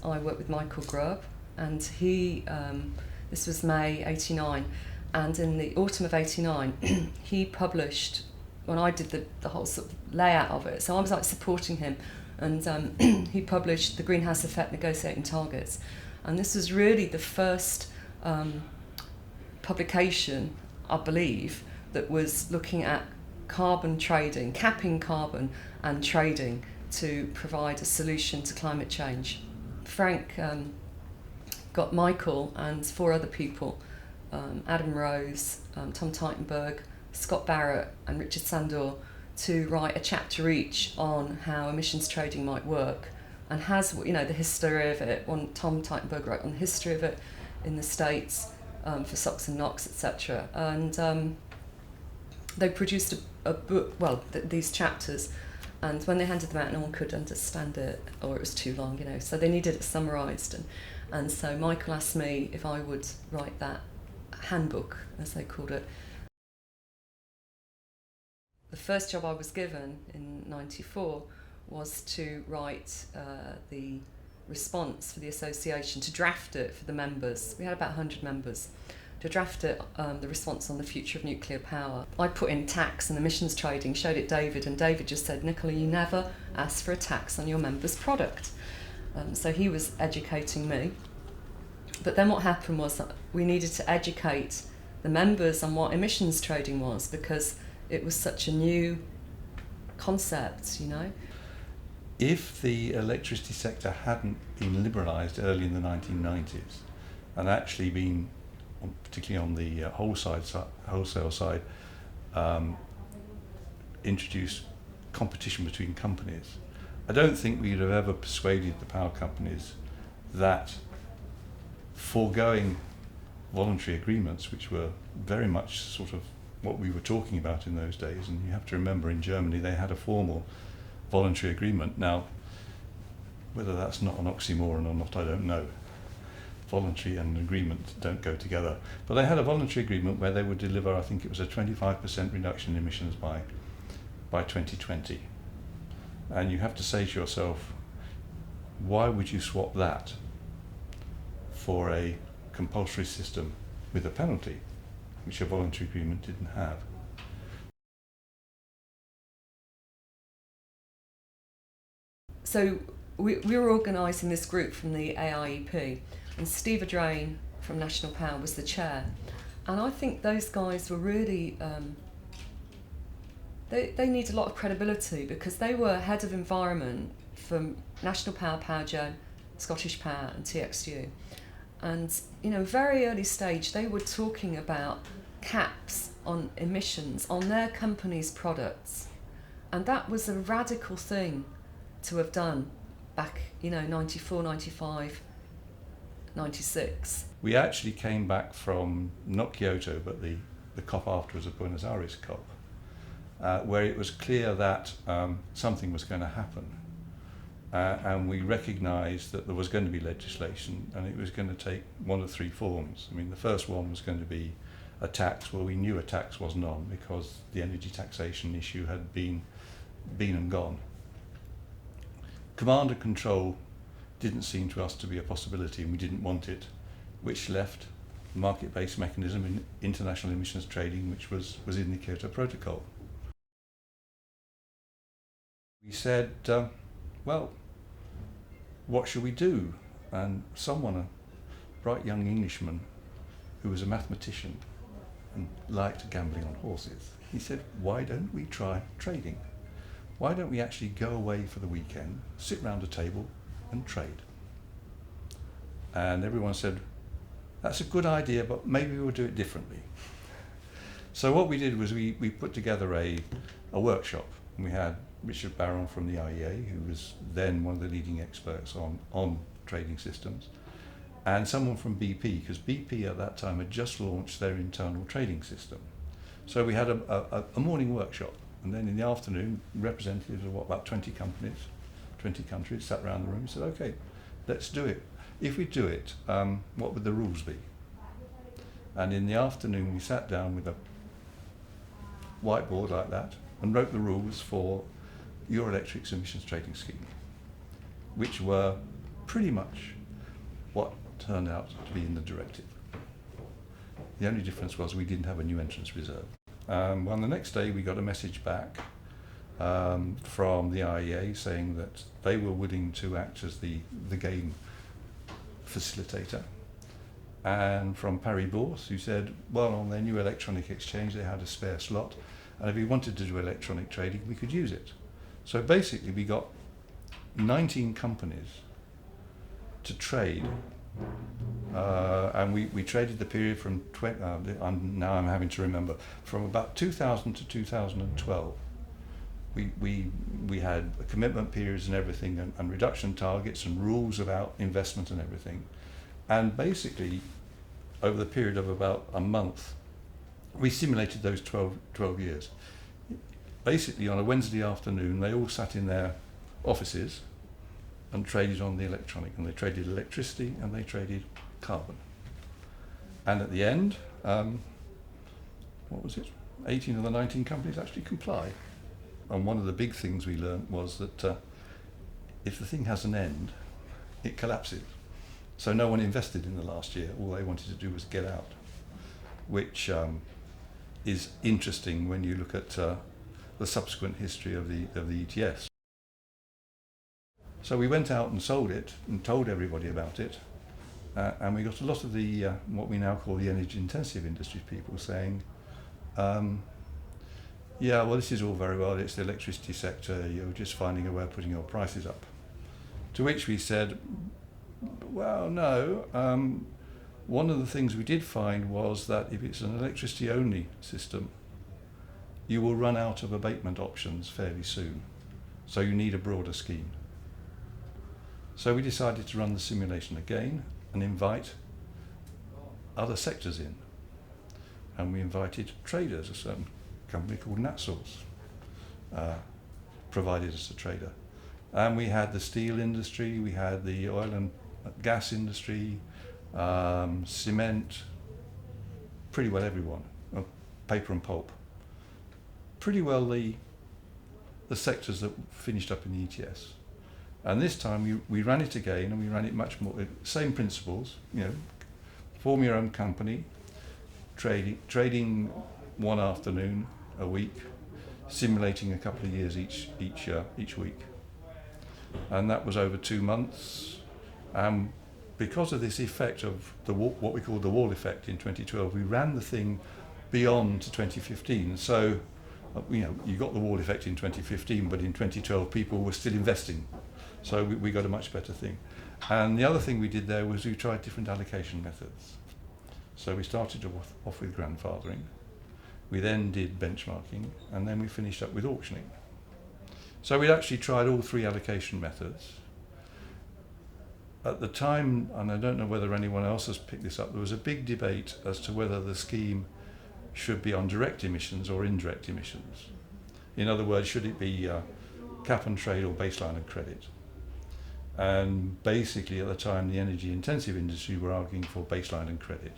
I worked with Michael Grubb, and he, this was May '89, and in the autumn of '89, he published, when I did the whole sort of layout of it, so I was like supporting him, and he published the Greenhouse Effect Negotiating Targets, and this was really the first publication, I believe, that was looking at carbon trading, capping carbon and trading to provide a solution to climate change. Frank got Michael and 4 other people, Adam Rose, Tom Teitenberg, Scott Barrett and Richard Sandor, to write a chapter each on how emissions trading might work, and has, the history of it. Tom Teitenberg wrote on the history of it in the States, for SOx and NOx, etc. And they produced a book, these chapters, and when they handed them out, no one could understand it, or it was too long, so they needed it summarised. And so Michael asked me if I would write that handbook, as they called it. The first job I was given in '94 was to write the response for the association, to draft it for the members. We had about 100 members. To draft it, the response on the future of nuclear power. I put in tax and emissions trading, showed it David, and David just said, "Nicola, you never ask for a tax on your members' product." So he was educating me. But then what happened was that we needed to educate the members on what emissions trading was, because it was such a new concept, If the electricity sector hadn't been liberalised early in the 1990s and actually been, particularly on the wholesale side, introduced competition between companies, I don't think we'd have ever persuaded the power companies that foregoing voluntary agreements, which were very much sort of what we were talking about in those days, and you have to remember in Germany they had a formal voluntary agreement. Now, whether that's not an oxymoron or not, I don't know. Voluntary and agreement don't go together. But they had a voluntary agreement where they would deliver, I think it was a 25% reduction in emissions by 2020. And you have to say to yourself, why would you swap that for a compulsory system with a penalty, which a voluntary agreement didn't have? So we were organising this group from the AIEP, and Steve Adrain from National Power was the chair. And I think those guys were really, they need a lot of credibility, because they were head of environment from National Power, Powergen, Scottish Power and TXU. And, very early stage, they were talking about caps on emissions on their company's products. And that was a radical thing to have done back, 94, 95, 96. We actually came back from, not Kyoto, but the COP afterwards, the Buenos Aires COP, where it was clear that something was going to happen. And we recognised that there was going to be legislation, and it was going to take one of 3 forms. I mean, the first one was going to be a tax. Well, we knew a tax wasn't on, because the energy taxation issue had been and gone. Command and control didn't seem to us to be a possibility, and we didn't want it, which left the market-based mechanism in international emissions trading, which was in the Kyoto Protocol. We said, well, what should we do? And someone, a bright young Englishman who was a mathematician and liked gambling on horses, he said, why don't we try trading? Why don't we actually go away for the weekend, sit round a table and trade? And everyone said, that's a good idea, but maybe we'll do it differently. So what we did was we put together a workshop, and we had Richard Barron from the IEA, who was then one of the leading experts on trading systems, and someone from BP, because BP at that time had just launched their internal trading system. So we had a morning workshop, and then in the afternoon, representatives of about 20 companies, 20 countries sat around the room and said, okay, let's do it. If we do it, what would the rules be? And in the afternoon, we sat down with a whiteboard like that and wrote the rules for Euroelectric's emissions trading scheme, which were pretty much what turned out to be in the directive. The only difference was we didn't have a new entrance reserve. Well, the next day we got a message back from the IEA saying that they were willing to act as the game facilitator, and from Paris Bourse, who said, well, on their new electronic exchange they had a spare slot, and if we wanted to do electronic trading we could use it. So basically we got 19 companies to trade, and we traded the period from now I'm having to remember, from about 2000 to 2012. We had commitment periods and everything, and reduction targets and rules about investment and everything. And basically, over the period of about a month, we simulated those 12 years. Basically, on a Wednesday afternoon, they all sat in their offices and traded on the electronic, and they traded electricity and they traded carbon. And at the end, what was it? 18 of the 19 companies actually comply. And one of the big things we learned was that if the thing has an end, it collapses. So no one invested in the last year. All they wanted to do was get out, which is interesting when you look at the subsequent history of the ETS. So we went out and sold it and told everybody about it, and we got a lot of the what we now call the energy intensive industry people saying, yeah, well, this is all very well, it's the electricity sector, you're just finding a way of putting your prices up. To which we said, well, no, one of the things we did find was that if it's an electricity only system, you will run out of abatement options fairly soon, so you need a broader scheme. So we decided to run the simulation again and invite other sectors in, and we invited traders. A certain company called NatSource provided us a trader, and we had the steel industry, we had the oil and gas industry, cement, pretty well everyone, paper and pulp, pretty well the sectors that finished up in the ETS. And this time we ran it again, and we ran it much more, same principles, you know, form your own company, trading one afternoon a week, simulating a couple of years each week. And that was over 2 months. Because of this effect of what we call the wall effect in 2012, we ran the thing beyond to 2015. So, you know, you got the wall effect in 2015, but in 2012 people were still investing. So we got a much better thing. And the other thing we did there was we tried different allocation methods. So we started off with grandfathering. We then did benchmarking, and then we finished up with auctioning. So we actually tried all three allocation methods. At the time, and I don't know whether anyone else has picked this up, there was a big debate as to whether the scheme should be on direct emissions or indirect emissions. In other words, should it be cap and trade or baseline and credit? And basically at the time the energy intensive industry were arguing for baseline and credit,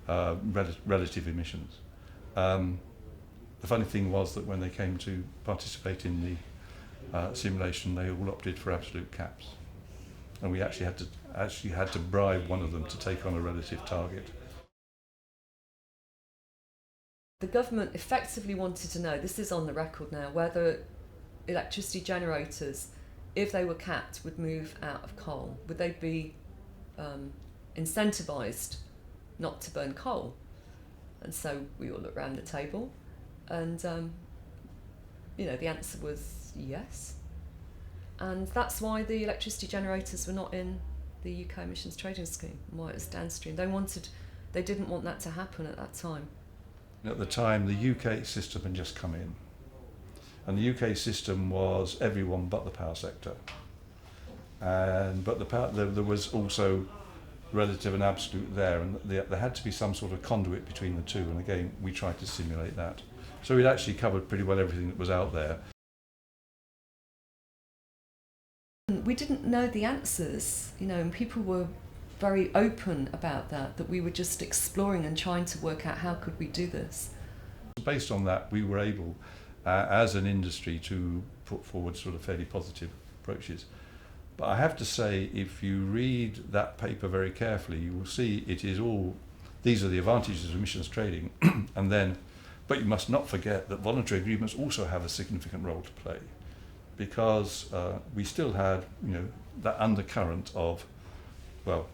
relative emissions. The funny thing was that when they came to participate in the simulation, they all opted for absolute caps, and we actually had to bribe one of them to take on a relative target. The government effectively wanted to know, this is on the record now, whether electricity generators, if they were capped, would move out of coal. Would they be incentivised not to burn coal? And so we all looked around the table, and the answer was yes. And that's why the electricity generators were not in the UK emissions trading scheme, and why it was downstream. They didn't want that to happen at that time. At the time, the UK system had just come in, and the UK system was everyone but the power sector. But there was also relative and absolute there, and there had to be some sort of conduit between the two, and again we tried to simulate that. So we'd actually covered pretty well everything that was out there. We didn't know the answers, and people were very open about that we were just exploring and trying to work out how could we do this. Based on that, we were able, as an industry, to put forward sort of fairly positive approaches. But I have to say, if you read that paper very carefully, you will see it is all, these are the advantages of emissions trading, and then, but you must not forget that voluntary agreements also have a significant role to play, because we still had, that undercurrent of, well,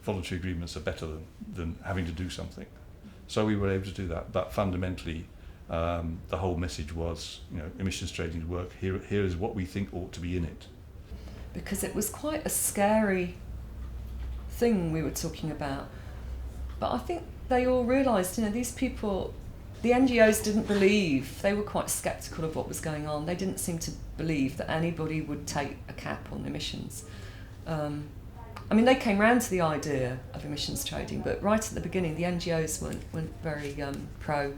voluntary agreements are better than having to do something. So we were able to do that, but fundamentally, the whole message was, emissions trading work. Here is what we think ought to be in it. Because it was quite a scary thing we were talking about. But I think they all realised, these people, the NGOs didn't believe, they were quite sceptical of what was going on. They didn't seem to believe that anybody would take a cap on emissions. They came round to the idea of emissions trading, but right at the beginning, the NGOs weren't very pro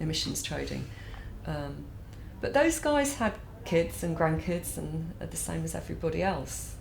emissions trading. But those guys had kids and grandkids and are the same as everybody else.